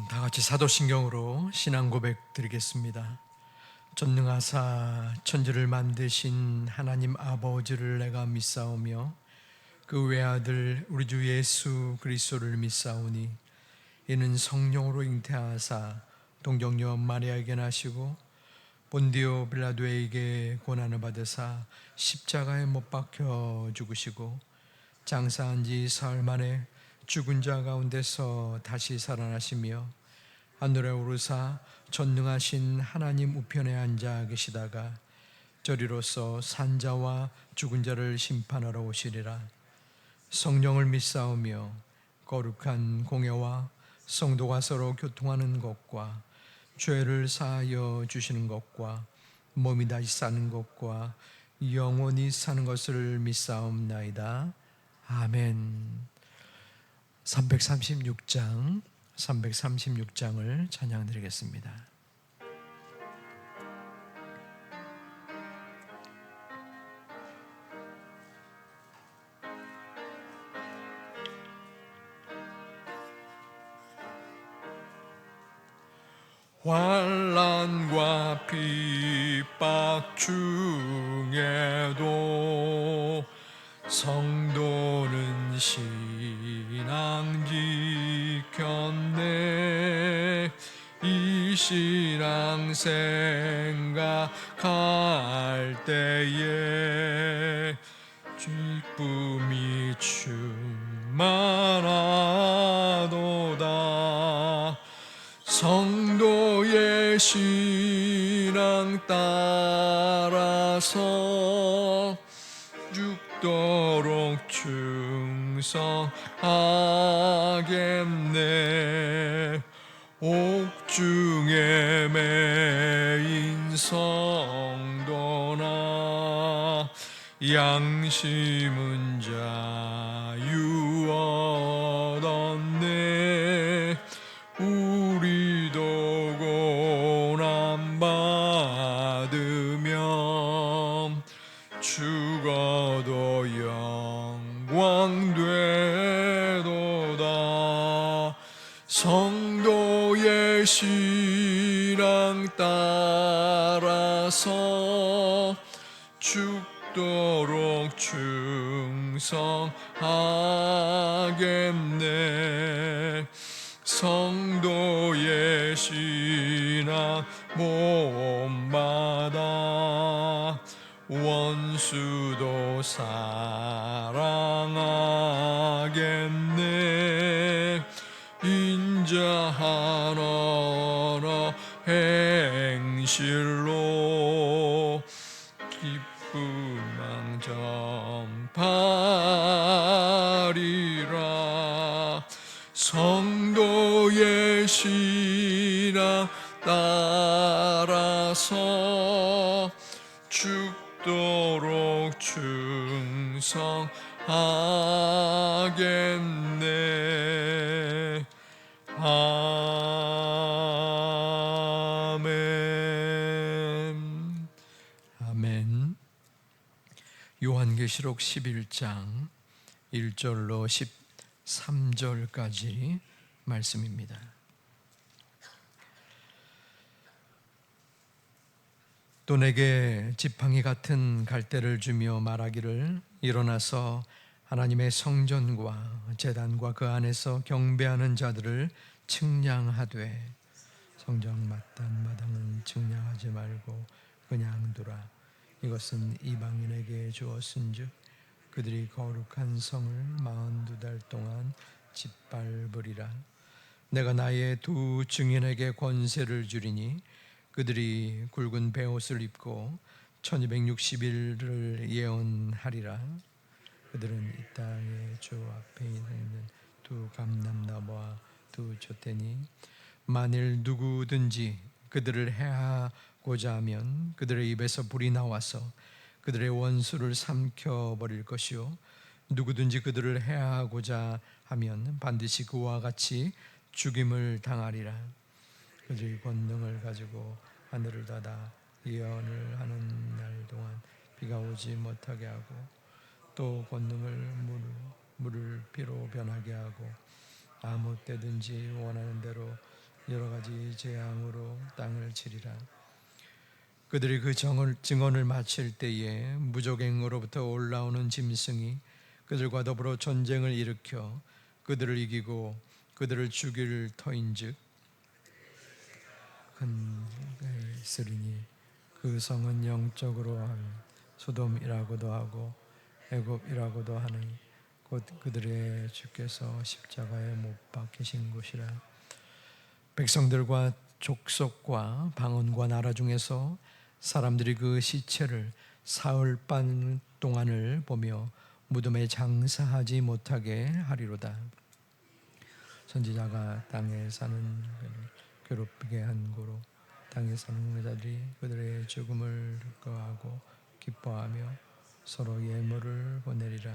다 같이 사도신경으로 신앙 고백 드리겠습니다. 전능하사 천지를 만드신 하나님 아버지를 내가 믿사오며 그 외아들 우리 주 예수 그리스도를 믿사오니 이는 성령으로 잉태하사 동정녀 마리아에게 나시고 본디오 빌라도에게 고난을 받으사 십자가에 못 박혀 죽으시고 장사한 지 사흘 만에 죽은 자 가운데서 다시 살아나시며 하늘에 오르사 전능하신 하나님 우편에 앉아 계시다가 저리로서 산자와 죽은 자를 심판하러 오시리라. 성령을 믿사오며 거룩한 공예와 성도가 서로 교통하는 것과 죄를 사하여 주시는 것과 몸이 다시 사는 것과 영원히 사는 것을 믿사옵나이다. 아멘. 336장을 찬양 드리겠습니다. 환난과 핍박 중에도 성도는 신앙 지켰네. 이 신앙 생각할 때에 기쁨이 충만하도다. 성도의 신앙 따라서 죽도록 충성하겠네. 옥중에 매인 성도나 양심은 자유 얻었네. 우리도 고난 받으며 죽어도 영광 되도다. 성도의 신앙 따라서 죽도록 충성하겠네. 성도의 신앙 본받아 원수도 사랑하겠네. 인자한 언어 행실로 기쁨만 전파리라. 성도의 신앙 따라서 죽도록 충성하겠네. 아멘. 아멘. 요한계시록 11장 1절로 13절까지 말씀입니다. 또 내게 지팡이 같은 갈대를 주며 말하기를 일어나서 하나님의 성전과 제단과 그 안에서 경배하는 자들을 측량하되 성전 마땅마당은 측량하지 말고 그냥 두라. 이것은 이방인에게 주었은즉 그들이 거룩한 성을 42달 동안 짓밟으리라. 내가 나의 두 증인에게 권세를 주리니 그들이 굵은 베옷을 입고 1260일을 예언하리라. 그들은 이 땅의 주 앞에 있는 두 감람나무와 두 푯대니 만일 누구든지 그들을 해하고자 하면 그들의 입에서 불이 나와서 그들의 원수를 삼켜버릴 것이요 누구든지 그들을 해하고자 하면 반드시 그와 같이 죽임을 당하리라. 그들이 권능을 가지고 하늘을 닫아 예언을 하는 날 동안 비가 오지 못하게 하고 또 권능을 물을 피로 변하게 하고 아무 때든지 원하는 대로 그들이 재앙으로 땅을 치리라. 그들이 그 증언을 마칠 때에 무적행으로부터 올라오는 짐승이 그들과 더불어 전쟁을 일으켜 그들을 이기고 그들을 죽일 터인즉 큰 있으리니 그 성은 영적으로 소돔이라고도 하고 애굽이라고도 하니 곧 그들의 주께서 십자가에 못 박히신 곳이라. 백성들과 족속과 방언과 나라 중에서 사람들이 그 시체를 사흘 반 동안을 보며 무덤에 장사하지 못하게 하리로다. 선지자가 땅에 사는 괴롭게 한 고로 땅에 사는 자들이 그들의 죽음을 거하고 기뻐하며 서로 예물을 보내리라.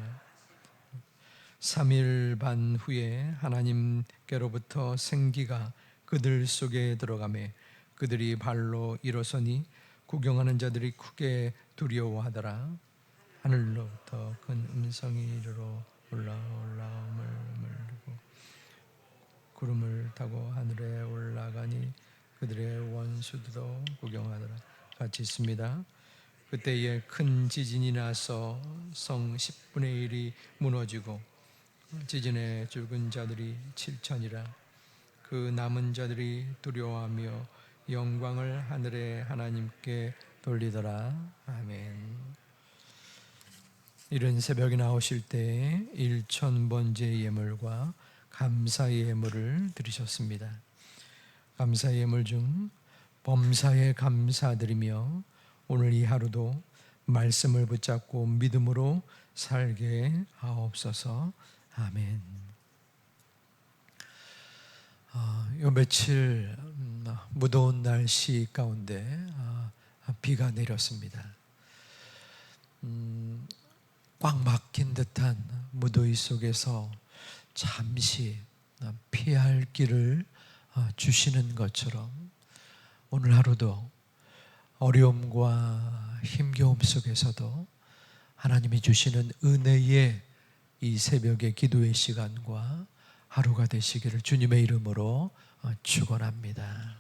3일 반 후에 하나님께로부터 생기가 그들 속에 들어가매 그들이 발로 일어서니 구경하는 자들이 크게 두려워하더라. 하늘로부터 큰 음성이 이르러 올라옴을 물고 구름을 타고 하늘에 올라가니 그들의 원수들도 구경하더라. 같이 있습니다. 그때에 큰 지진이 나서 성 10분의 1이 무너지고 지진에 죽은 자들이 7천이라. 그 남은 자들이 두려워하며 영광을 하늘의 하나님께 돌리더라. 아멘. 이른 새벽에 나오실 때에 1,000번째 예물과 감사의 예물을 드리셨습니다. 감사의 예물 중 범사에 감사드리며 오늘 이 하루도 말씀을 붙잡고 믿음으로 살게 하옵소서. 아멘. 요 며칠 무더운 날씨 가운데 비가 내렸습니다. 꽉 막힌 듯한 무더위 속에서 잠시 피할 길을 주시는 것처럼 오늘 하루도 어려움과 힘겨움 속에서도 하나님이 주시는 은혜의 이 새벽의 기도의 시간과 하루가 되시기를 주님의 이름으로 축원합니다.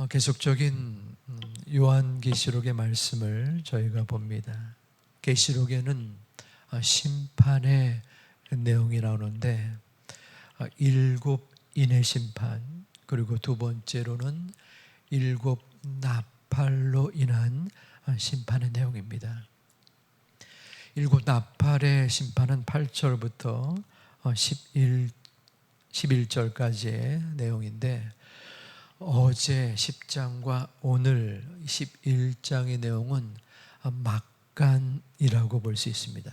계속적인 요한계시록의 말씀을 저희가 봅니다. 계시록에는 심판의 내용이 나오는데 7인의 심판, 그리고 두 번째로는 7 나팔로 인한 심판의 내용입니다. 7 나팔의 심판은 8절부터 11절까지의 내용인데 어제 10장과 오늘 11장의 내용은 막간이라고 볼 수 있습니다.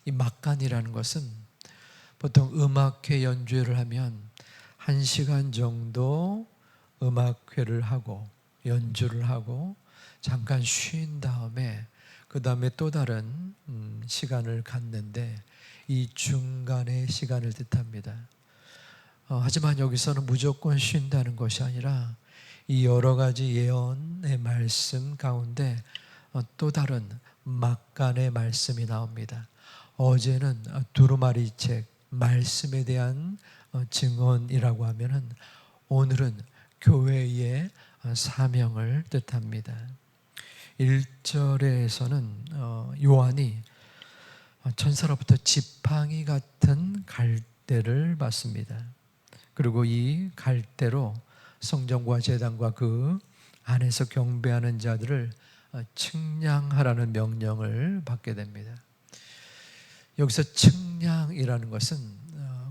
이 막간이라는 것은 보통 음악회 연주회를 하면 1시간 정도 음악회를 하고 연주를 하고 잠깐 쉰 다음에 그 다음에 또 다른 시간을 갖는데 이 중간의 시간을 뜻합니다. 하지만 여기서는 무조건 쉰다는 것이 아니라 이 여러 가지 예언의 말씀 가운데 또 다른 막간의 말씀이 나옵니다. 어제는 두루마리 책 말씀에 대한 증언이라고 하면은 오늘은 교회의 사명을 뜻합니다. 1절에서는 요한이 천사로부터 지팡이 같은 갈대를 받습니다. 그리고 이 갈대로 성전과 제단과 그 안에서 경배하는 자들을 측량하라는 명령을 받게 됩니다. 여기서 측량이라는 것은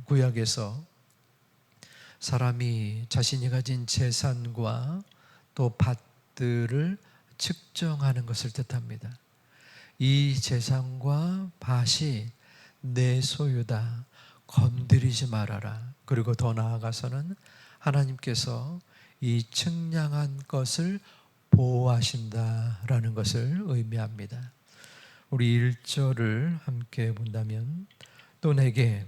구약에서 사람이 자신이 가진 재산과 또 밭들을 측정하는 것을 뜻합니다. 이 재산과 밭이 내 소유다. 건드리지 말아라. 그리고 더 나아가서는 하나님께서 이 측량한 것을 보호하신다라는 것을 의미합니다. 우리 1절을 함께 본다면 또 내게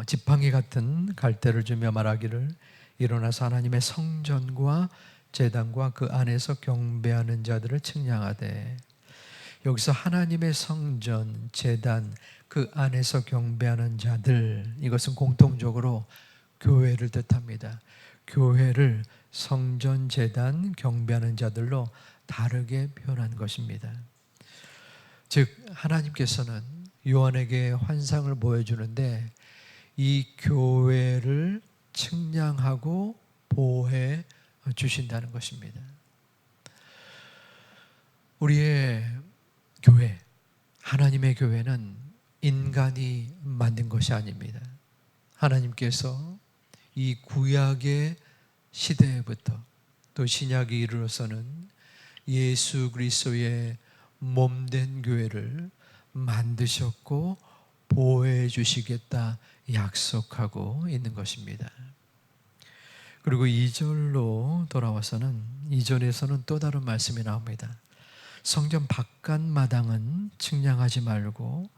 지팡이 같은 갈대를 주며 말하기를 일어나서 하나님의 성전과 제단과 그 안에서 경배하는 자들을 측량하되. 여기서 하나님의 성전, 제단, 그 안에서 경배하는 자들, 이것은 공통적으로 교회를 뜻합니다. 교회를 성전, 제단, 경배하는 자들로 다르게 표현한 것입니다. 즉 하나님께서는 요한에게 환상을 보여주는데 이 교회를 측량하고 보호해 주신다는 것입니다. 우리의 교회, 하나님의 교회는 인간이 만든 것이 아닙니다. 하나님께서 이 구약의 시대부터 또 신약이 이르러서는 예수 그리스도의 몸된 교회를 만드셨고 보호해 주시겠다 약속하고 있는 것입니다. 그리고 2절로 돌아와서는 2절에서는 또 다른 말씀이 나옵니다. 성전 바깥 마당은 측량하지 말고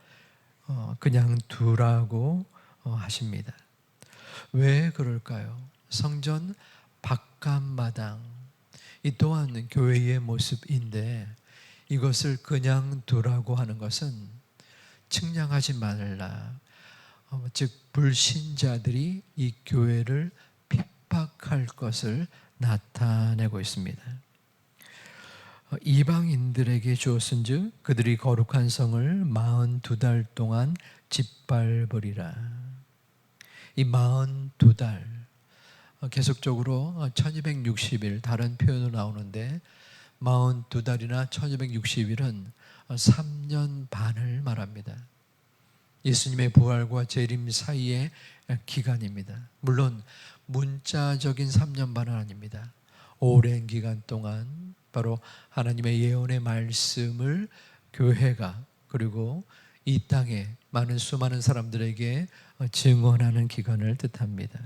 그냥 두라고 하십니다. 왜 그럴까요? 성전 바깥 마당, 이 또한 교회의 모습인데 이것을 그냥 두라고 하는 것은 측량하지 말라. 즉 불신자들이 이 교회를 핍박할 것을 나타내고 있습니다. 이방인들에게 주었은즉 그들이 거룩한 성을 42달 동안 짓밟으리라. 이 42달, 계속적으로 1260일 다른 표현으로 나오는데 42달이나 1260일은 3년 반을 말합니다. 예수님의 부활과 재림 사이의 기간입니다. 물론 문자적인 3년 반은 아닙니다. 오랜 기간 동안 바로 하나님의 예언의 말씀을 교회가 그리고 이 땅에 많은 수많은 사람들에게 증언하는 기간을 뜻합니다.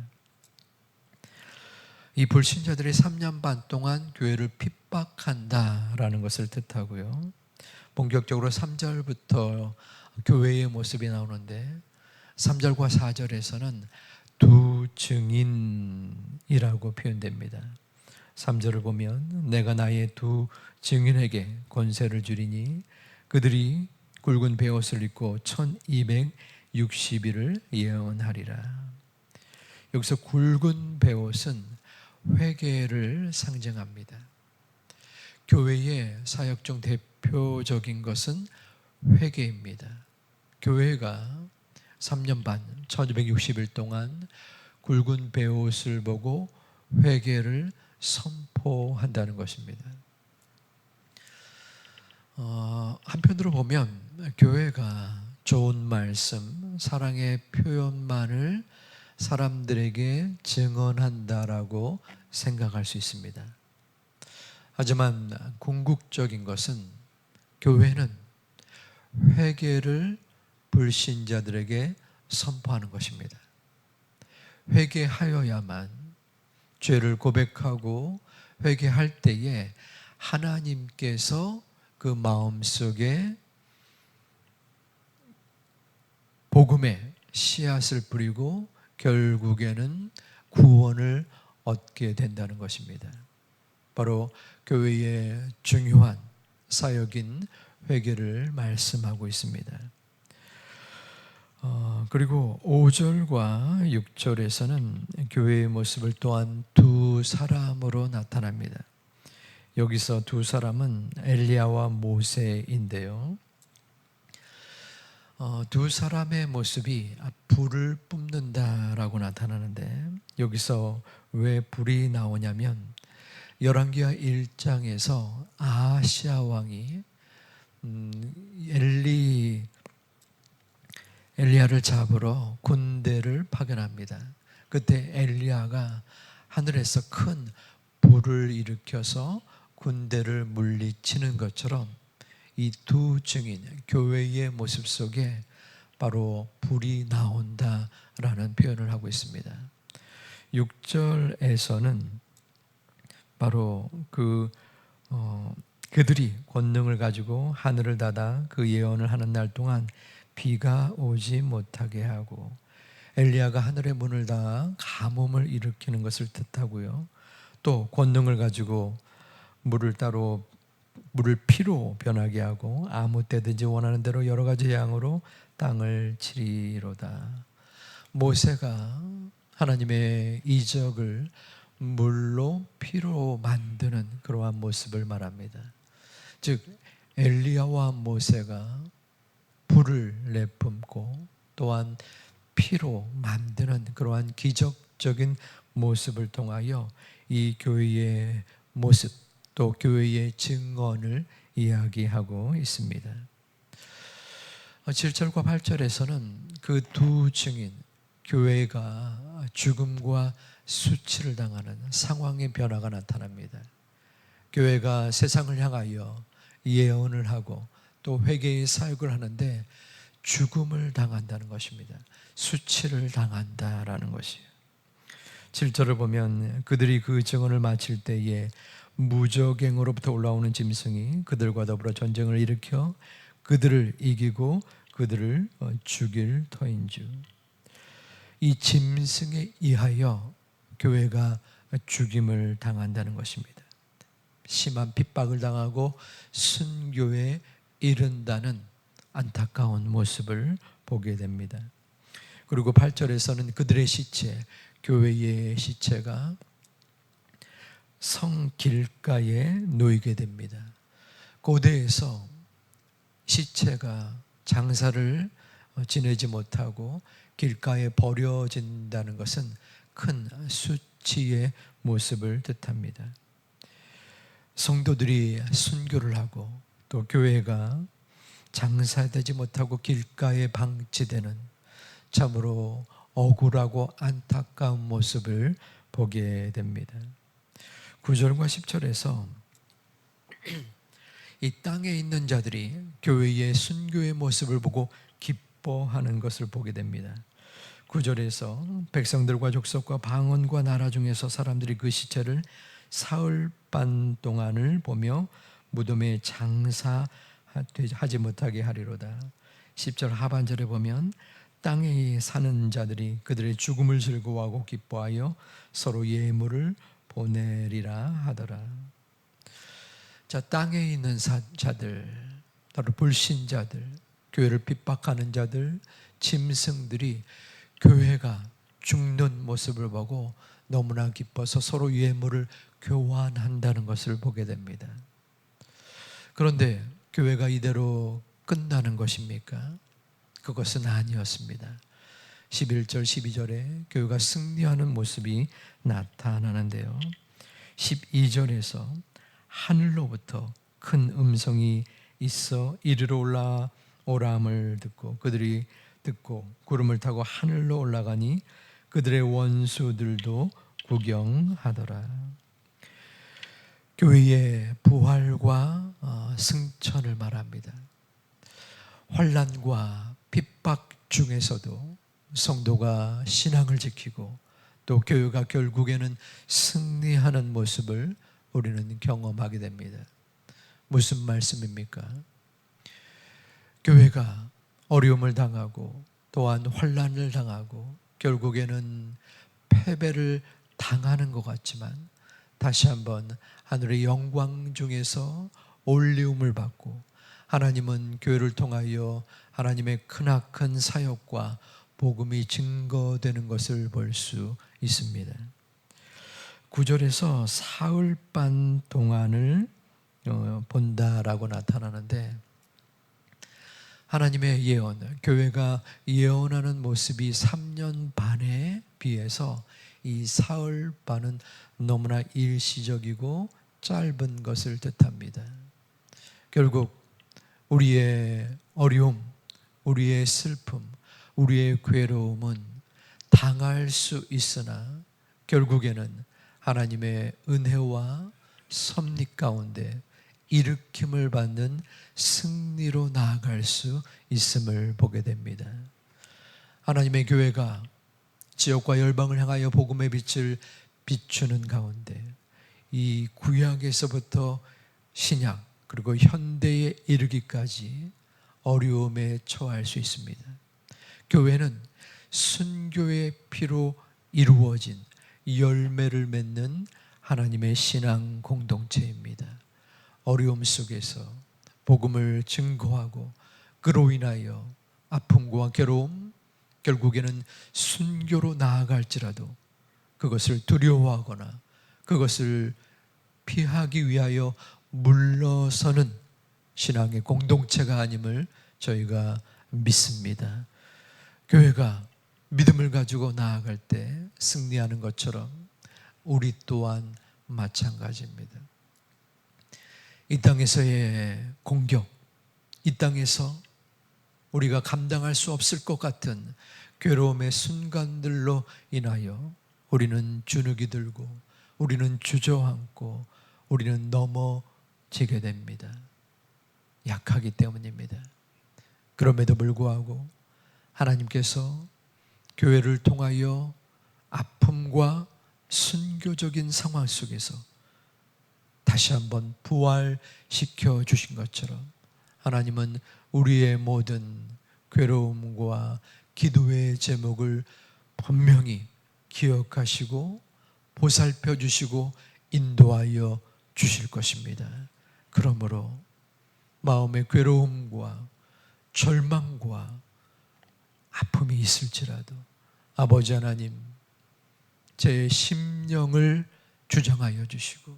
이 불신자들이 3년 반 동안 교회를 핍박한다라는 것을 뜻하고요. 본격적으로 3절부터 교회의 모습이 나오는데 3절과 4절에서는 두 증인이라고 표현됩니다. 3절을 보면 내가 나의 두 증인에게 권세를 주리니 그들이 굵은 베옷을 입고 1260일을 예언하리라. 여기서 굵은 베옷은 회개를 상징합니다. 교회의 사역 중 대표적인 것은 회개입니다. 교회가 3년 반, 1260일 동안 굵은 베옷을 보고 회개를 선포한다는 것입니다. 한편으로 보면 교회가 좋은 말씀, 사랑의 표현만을 사람들에게 증언한다라고 생각할 수 있습니다. 하지만 궁극적인 것은 교회는 회개를 불신자들에게 선포하는 것입니다. 회개하여야만, 죄를 고백하고 회개할 때에 하나님께서 그 마음속에 복음의 씨앗을 뿌리고 결국에는 구원을 얻게 된다는 것입니다. 바로 교회의 중요한 사역인 회개를 말씀하고 있습니다. 그리고 5절과 6절에서는 교회의 모습을 또한 두 사람으로 나타납니다. 여기서 두 사람은 엘리야와 모세인데요. 두 사람의 모습이 불을 뿜는다라고 나타나는데 여기서 왜 불이 나오냐면 열왕기하 1장에서 아하시아 왕이 엘리야를 잡으러 군대를 파견합니다. 그때 엘리야가 하늘에서 큰 불을 일으켜서 군대를 물리치는 것처럼 이 두 증인, 교회의 모습 속에 바로 불이 나온다라는 표현을 하고 있습니다. 6절에서는 바로 그들이 권능을 가지고 하늘을 닫아 그 예언을 하는 날 동안 비가 오지 못하게 하고 엘리야가 하늘의 문을 닫아 가뭄을 일으키는 것을 뜻하고요. 또 권능을 가지고 물을 따로 물을 피로 변하게 하고 아무 때든지 원하는 대로 여러 가지 양으로 땅을 치리로다. 모세가 하나님의 이적을 물로 피로 만드는 그러한 모습을 말합니다. 즉 엘리야와 모세가 불을 내뿜고 또한 피로 만드는 그러한 기적적인 모습을 통하여 이 교회의 모습 또 교회의 증언을 이야기하고 있습니다. 7절과 8절에서는 그 두 증인 교회가 죽음과 수치를 당하는 상황의 변화가 나타납니다. 교회가 세상을 향하여 예언을 하고 또 회개의 사역을 하는데 죽음을 당한다는 것입니다. 수치를 당한다라는 것이에요. 7절을 보면 그들이 그 증언을 마칠 때에 무적행으로부터 올라오는 짐승이 그들과 더불어 전쟁을 일으켜 그들을 이기고 그들을 죽일 터인즉, 이 짐승에 의하여 교회가 죽임을 당한다는 것입니다. 심한 핍박을 당하고 순교에 이른다는 안타까운 모습을 보게 됩니다. 그리고 8절에서는 그들의 시체, 교회의 시체가 성 길가에 놓이게 됩니다. 고대에서 시체가 장사를 지내지 못하고 길가에 버려진다는 것은 큰 수치의 모습을 뜻합니다. 성도들이 순교를 하고 또 교회가 장사되지 못하고 길가에 방치되는 참으로 억울하고 안타까운 모습을 보게 됩니다. 9절과 10절에서 이 땅에 있는 자들이 교회의 순교의 모습을 보고 기뻐하는 것을 보게 됩니다. 9절에서 백성들과 족속과 방언과 나라 중에서 사람들이 그 시체를 사흘 반 동안을 보며 무덤에 장사하지 못하게 하리로다. 10절 하반절에 보면 땅에 사는 자들이 그들의 죽음을 즐거워하고 기뻐하여 서로 예물을 보내리라 하더라. 자, 땅에 있는 자들, 바로 불신자들, 교회를 핍박하는 자들, 짐승들이 교회가 죽는 모습을 보고 너무나 기뻐서 서로 예물을 교환한다는 것을 보게 됩니다. 그런데 교회가 이대로 끝나는 것입니까? 그것은 아니었습니다. 11절, 12절에 교회가 승리하는 모습이 나타나는데요. 12절에서 하늘로부터 큰 음성이 있어 이리로 올라오람을 듣고 그들이 듣고 구름을 타고 하늘로 올라가니 그들의 원수들도 구경하더라. 교회의 부활과 승천을 말합니다. 환난과 핍박 중에서도 성도가 신앙을 지키고 또 교회가 결국에는 승리하는 모습을 우리는 경험하게 됩니다. 무슨 말씀입니까? 교회가 어려움을 당하고 또한 환난을 당하고 결국에는 패배를 당하는 것 같지만 다시 한번 하늘의 영광 중에서 올리움을 받고 하나님은 교회를 통하여 하나님의 크나큰 사역과 복음이 증거되는 것을 볼 수 있습니다. 9절에서 사흘 반 동안을 본다라고 나타나는데 하나님의 예언, 교회가 예언하는 모습이 3년 반에 비해서 이 사흘 반은 너무나 일시적이고 짧은 것을 뜻합니다. 결국 우리의 어려움, 우리의 슬픔, 우리의 괴로움은 당할 수 있으나 결국에는 하나님의 은혜와 섭리 가운데 일으킴을 받는 승리로 나아갈 수 있음을 보게 됩니다. 하나님의 교회가 지역과 열방을 향하여 복음의 빛을 비추는 가운데 이 구약에서부터 신약 그리고 현대에 이르기까지 어려움에 처할 수 있습니다. 교회는 순교의 피로 이루어진 열매를 맺는 하나님의 신앙 공동체입니다. 어려움 속에서 복음을 증거하고 그로 인하여 아픔과 괴로움, 결국에는 순교로 나아갈지라도 그것을 두려워하거나 그것을 피하기 위하여 물러서는 신앙의 공동체가 아님을 저희가 믿습니다. 교회가 믿음을 가지고 나아갈 때 승리하는 것처럼 우리 또한 마찬가지입니다. 이 땅에서의 공격, 이 땅에서 우리가 감당할 수 없을 것 같은 괴로움의 순간들로 인하여 우리는 주눅이 들고 우리는 주저앉고 우리는 넘어지게 됩니다. 약하기 때문입니다. 그럼에도 불구하고 하나님께서 교회를 통하여 아픔과 순교적인 상황 속에서 다시 한번 부활시켜 주신 것처럼 하나님은 우리의 모든 괴로움과 기도의 제목을 분명히 기억하시고 보살펴 주시고 인도하여 주실 것입니다. 그러므로 마음의 괴로움과 절망과 아픔이 있을지라도 아버지 하나님, 제 심령을 주장하여 주시고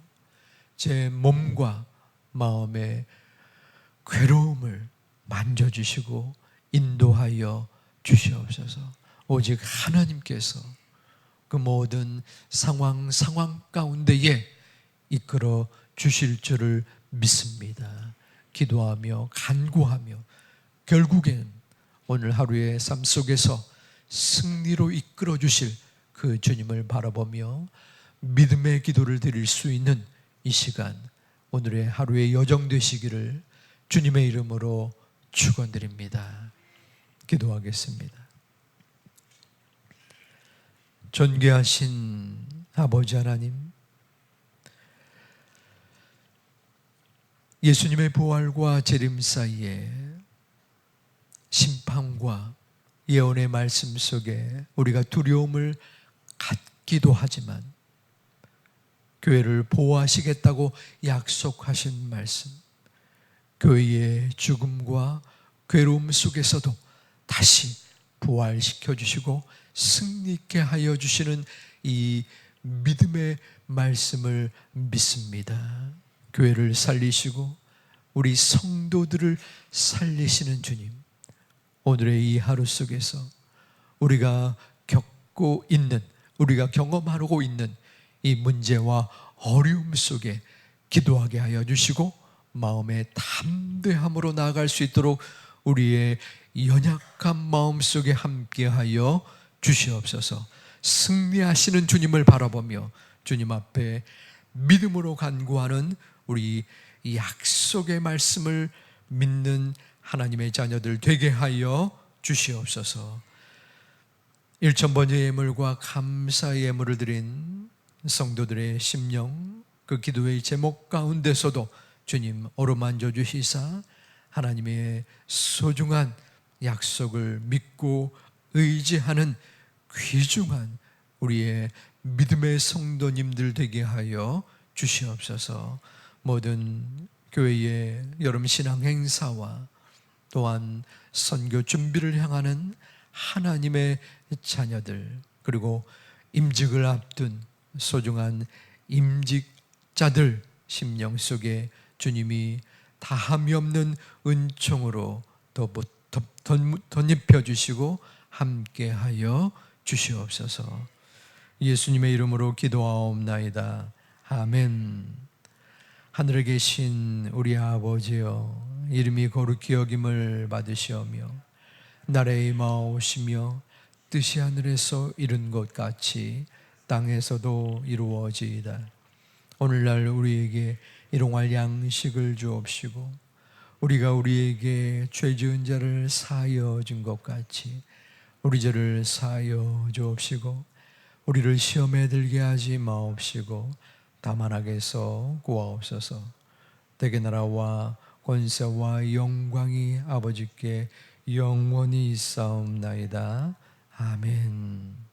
제 몸과 마음의 괴로움을 만져주시고 인도하여 주시옵소서. 오직 하나님께서 그 모든 상황 가운데에 이끌어 주실 줄을 믿습니다. 기도하며 간구하며 결국엔 오늘 하루의 삶 속에서 승리로 이끌어 주실 그 주님을 바라보며 믿음의 기도를 드릴 수 있는 이 시간, 오늘의 하루의 여정 되시기를 주님의 이름으로 축원드립니다. 기도하겠습니다. 존귀하신 아버지 하나님, 예수님의 부활과 재림 사이에 심판과 예언의 말씀 속에 우리가 두려움을 갖기도 하지만 교회를 보호하시겠다고 약속하신 말씀, 교회의 죽음과 괴로움 속에서도 다시 부활시켜 주시고 승리있게 하여 주시는 이 믿음의 말씀을 믿습니다. 교회를 살리시고 우리 성도들을 살리시는 주님, 오늘의 이 하루 속에서 우리가 겪고 있는, 우리가 경험하고 있는 이 문제와 어려움 속에 기도하게 하여 주시고 마음의 담대함으로 나아갈 수 있도록 우리의 연약한 마음 속에 함께하여 주시옵소서. 승리하시는 주님을 바라보며 주님 앞에 믿음으로 간구하는 우리 약속의 말씀을 믿는 하나님의 자녀들 되게 하여 주시옵소서. 일천번째 예물과 감사의 예물을 드린 성도들의 심령, 그 기도의 제목 가운데서도 주님 어루만져 주시사 하나님의 소중한 약속을 믿고 의지하는 귀중한 우리의 믿음의 성도님들 되게 하여 주시옵소서. 모든 교회의 여름 신앙 행사와 또한 선교 준비를 향하는 하나님의 자녀들, 그리고 임직을 앞둔 소중한 임직자들 심령 속에 주님이 다함이 없는 은총으로 덧입혀 주시고 함께하여 주시옵소서. 예수님의 이름으로 기도하옵나이다. 아멘. 하늘에 계신 우리 아버지여, 이름이 거룩히 여김을 받으시오며 나라의 임하오시며 뜻이 하늘에서 이룬 것 같이 땅에서도 이루어지이다. 오늘날 우리에게 일용할 양식을 주옵시고 우리가 우리에게 죄 지은 자를 사하여 준 것 같이 우리 죄를 사하여 주옵시고 우리를 시험에 들게 하지 마옵시고 다만 악에서 구하옵소서. 대개 나라와 권세와 영광이 아버지께 영원히 있사옵나이다. 아멘.